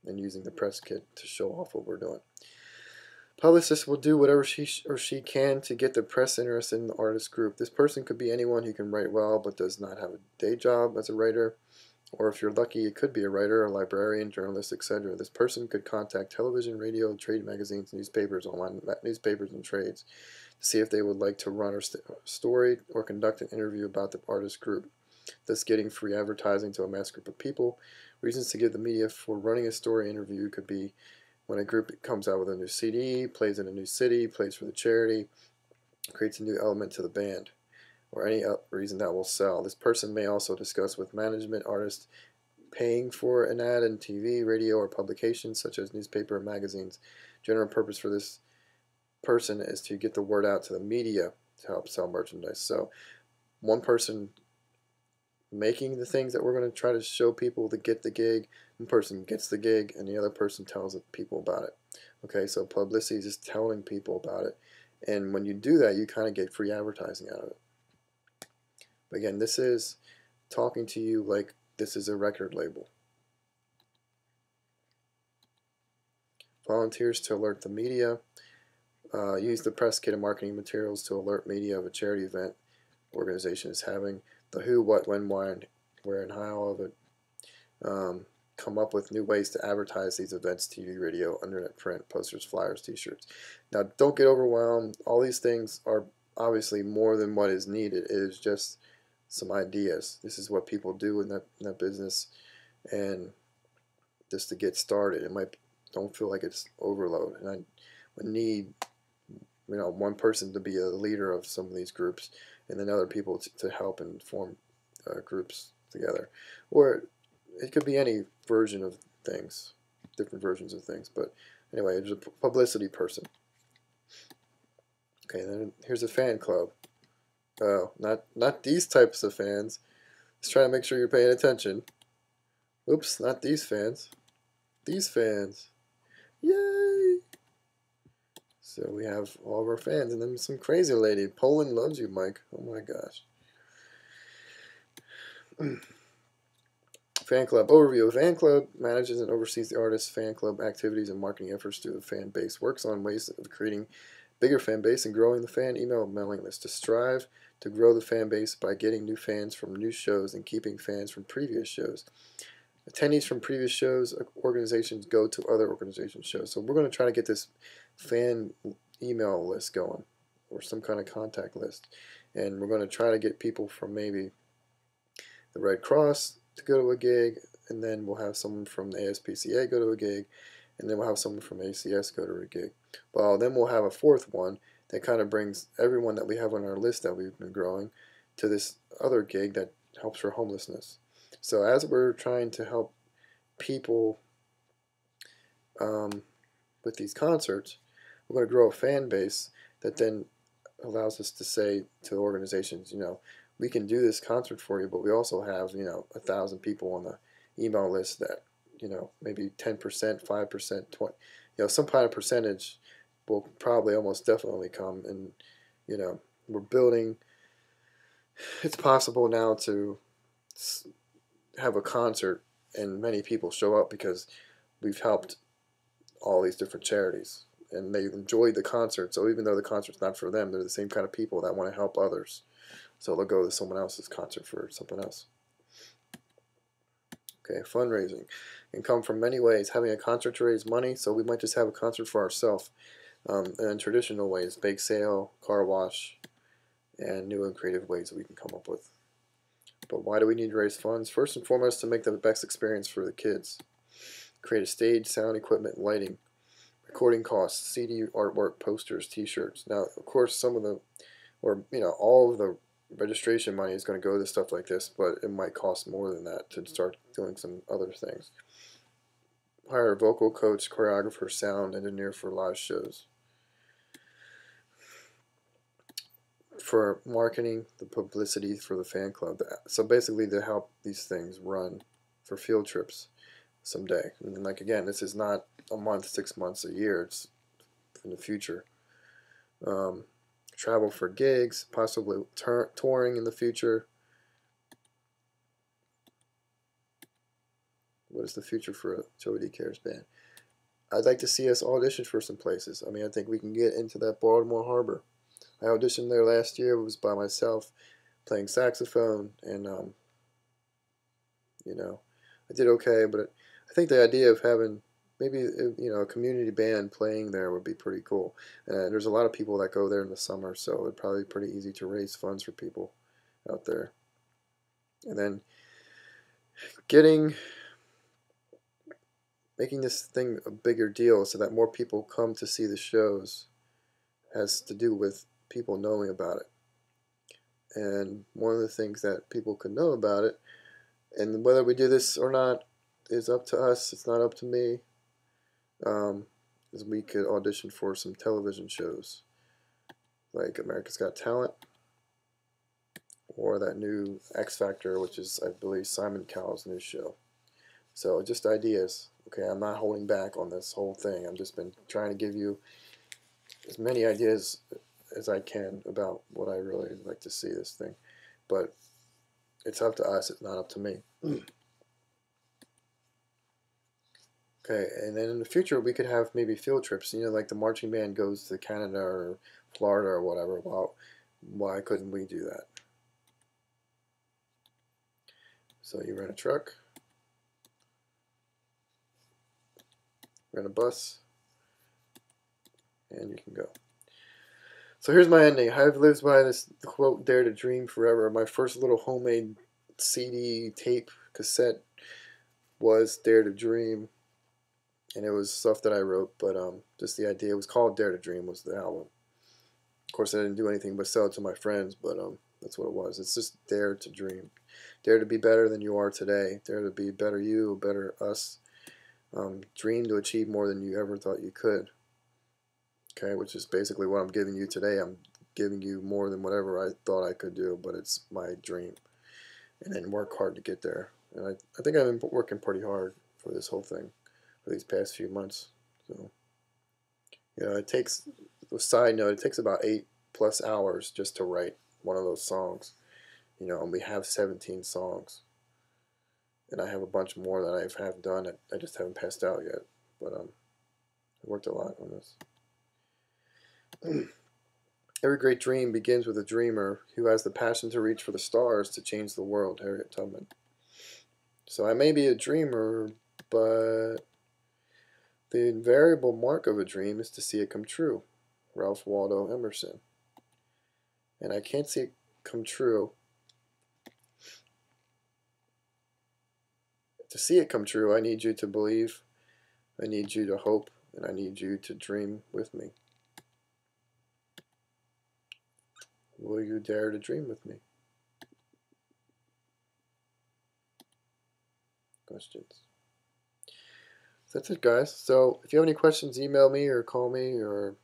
and using the press kit to show off what we're doing. Publicist will do whatever she or she can to get the press interested in the artist group. This person could be anyone who can write well but does not have a day job as a writer, or if you're lucky, it could be a writer, a librarian, journalist, etc. This person could contact television, radio, trade magazines, newspapers, online newspapers, and trades to see if they would like to run a story or conduct an interview about the artist group, thus getting free advertising to a mass group of people. Reasons to give the media for running a story interview could be when a group comes out with a new CD, plays in a new city, plays for the charity, creates a new element to the band, or any reason that will sell. This person may also discuss with management artists paying for an ad in TV, radio, or publications such as newspaper and magazines. General purpose for this person is to get the word out to the media to help sell merchandise. So one person making the things that we're going to try to show people to get the gig, one person gets the gig, and the other person tells people about it. Okay, so publicity is just telling people about it, and when you do that, you kind of get free advertising out of it. But again, this is talking to you like this is a record label. Volunteers to alert the media. Use the press kit and marketing materials to alert media of a charity event organization is having. The who, what, when, why, and where, and how of it. Come up with new ways to advertise these events: TV, radio, internet, print, posters, flyers, t-shirts. Now, don't get overwhelmed. All these things are obviously more than what is needed. It is just some ideas. This is what people do in that business, and just to get started, it might don't feel like it's overload. And I would need one person to be a leader of some of these groups, and then other people to help and form groups together. Or it could be any version of things, different versions of things. But anyway, there's a publicity person. Okay, then here's a fan club. Oh, not these types of fans. Just trying to make sure you're paying attention. Oops, not these fans. These fans. Yay! So we have all of our fans, and then some crazy lady. Poland loves you, Mike. Oh my gosh. Fan club overview. A fan club manages and oversees the artist's fan club activities and marketing efforts through the fan base. Works on ways of creating bigger fan base and growing the fan email mailing list. To strive to grow the fan base by getting new fans from new shows and keeping fans from previous shows. Attendees from previous shows, organizations go to other organizations' shows. So we're going to try to get this fan email list going, or some kind of contact list. And we're going to try to get people from maybe the Red Cross to go to a gig, and then we'll have someone from the ASPCA go to a gig, and then we'll have someone from ACS go to a gig. Well, then we'll have a fourth one that kind of brings everyone that we have on our list that we've been growing to this other gig that helps for homelessness. So as we're trying to help people with these concerts, we're going to grow a fan base that then allows us to say to organizations, we can do this concert for you, but we also have, 1,000 people on the email list that, maybe 10%, 5%, 20, some kind of percentage will probably almost definitely come. And, we're building, it's possible now to have a concert and many people show up because we've helped all these different charities and they enjoyed the concert. So even though the concert's not for them, they're the same kind of people that want to help others. So they'll go to someone else's concert for something else. Okay, fundraising can come from many ways. Having a concert to raise money, so we might just have a concert for ourselves. And in traditional ways, bake sale, car wash, and new and creative ways that we can come up with. But why do we need to raise funds? First and foremost, to make the best experience for the kids. Create a stage, sound equipment, lighting, recording costs, CD, artwork, posters, t-shirts. Now, of course, some of the, or all of the registration money is going to go to stuff like this, but it might cost more than that to start doing some other things. Hire a vocal coach, choreographer, sound engineer for live shows. For marketing, the publicity for the fan club. So basically to help these things run for field trips someday. And like again, this is not a month, 6 months, a year. It's in the future. Travel for gigs, possibly touring in the future. What is the future for a Joey D. Cares band? I'd like to see us audition for some places. I mean, I think we can get into that Baltimore Harbor. I auditioned there last year. It was by myself playing saxophone, and you know, I did okay. But I think the idea of having maybe a community band playing there would be pretty cool. And there's a lot of people that go there in the summer, so it'd probably be pretty easy to raise funds for people out there. And then getting making this thing a bigger deal so that more people come to see the shows has to do with people knowing about it. And one of the things that people could know about it, and whether we do this or not is up to us, it's not up to me, is we could audition for some television shows like America's Got Talent or that new X Factor, which is, I believe, Simon Cowell's new show. So just ideas. Okay, I'm not holding back on this whole thing. I've just been trying to give you as many ideas as I can about what I really like to see this thing. But it's up to us. It's not up to me. Okay, and then in the future we could have maybe field trips. Like the marching band goes to Canada or Florida or whatever. Well, why couldn't we do that? So you rent a truck, rent a bus, and you can go. So here's my ending. I've lived by this quote, "Dare to dream forever." My first little homemade CD tape cassette was "Dare to Dream," and it was stuff that I wrote, but just the idea. It was called "Dare to Dream" was the album. Of course, I didn't do anything but sell it to my friends, but that's what it was. It's just dare to dream. Dare to be better than you are today. Dare to be better you, better us. Dream to achieve more than you ever thought you could. Okay, which is basically what I'm giving you today. I'm giving you more than whatever I thought I could do, but it's my dream. And then work hard to get there. And I think I've been working pretty hard for this whole thing for these past few months. So, it takes, a side note, it takes about 8+ hours just to write one of those songs. And we have 17 songs. And I have a bunch more that I have done. I just haven't passed out yet. But I worked a lot on this. Every great dream begins with a dreamer who has the passion to reach for the stars to change the world. Harriet Tubman. So I may be a dreamer, but the invariable mark of a dream is to see it come true. Ralph Waldo Emerson. And I can't see it come true. To see it come true, I need you to believe, I need you to hope, and I need you to dream with me. Will you dare to dream with me? Questions? So that's it, guys. So if you have any questions, email me or call me or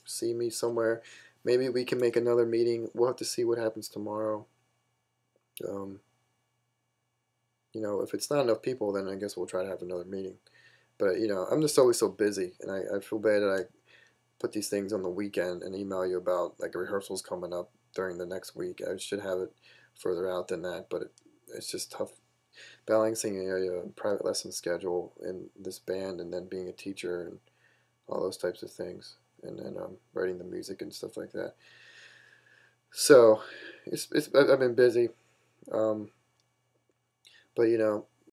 see me somewhere. Maybe we can make another meeting. We'll have to see what happens tomorrow. If it's not enough people, then I guess we'll try to have another meeting. But, I'm just always so busy, and I feel bad that I put these things on the weekend and email you about, like, rehearsals coming up during the next week. I should have it further out than that, but it's just tough balancing a private lesson schedule in this band and then being a teacher and all those types of things, and then writing the music and stuff like that. So I've been busy, but